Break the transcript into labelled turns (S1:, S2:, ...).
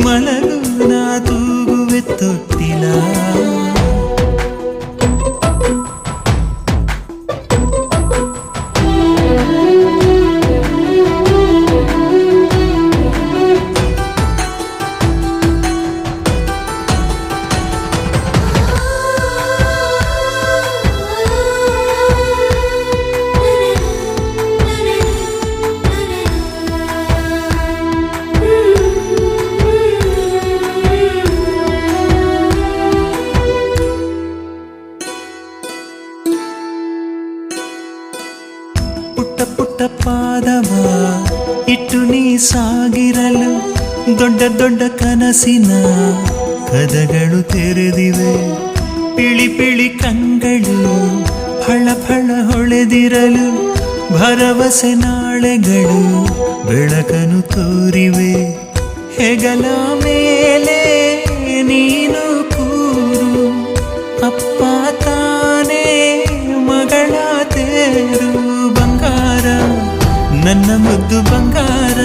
S1: ಮಲಗು ನಾ ತೂಗುವೆ ತೊಟ್ಟಿಲ. ಪುಟ್ಟ ಪುಟ್ಟ ಪಾದವ ಇಟ್ಟು ನೀ ಸಾಗಿರಲು ದೊಡ್ಡ ದೊಡ್ಡ ಕನಸಿನ ಕದಗಳು ತೆರೆದಿವೆ. ಪಿಳಿ ಪಿಳಿ ಕಂಗಳು ಫಳ ಫಳ ಹೊಳೆದಿರಲು ಭರವಸೆ ನಾಳೆಗಳು ಬೆಳಕನ್ನು ತೋರಿವೆ. ಹೆಗಲ ಮೇಲೆ ನೀನು ಕೂರು, ಅಪ್ಪ ತಾನೇ ಮಗಳ ತೇರು. ಬಂಗಾರ ನನ್ನ ಮುದ್ದು ಬಂಗಾರ.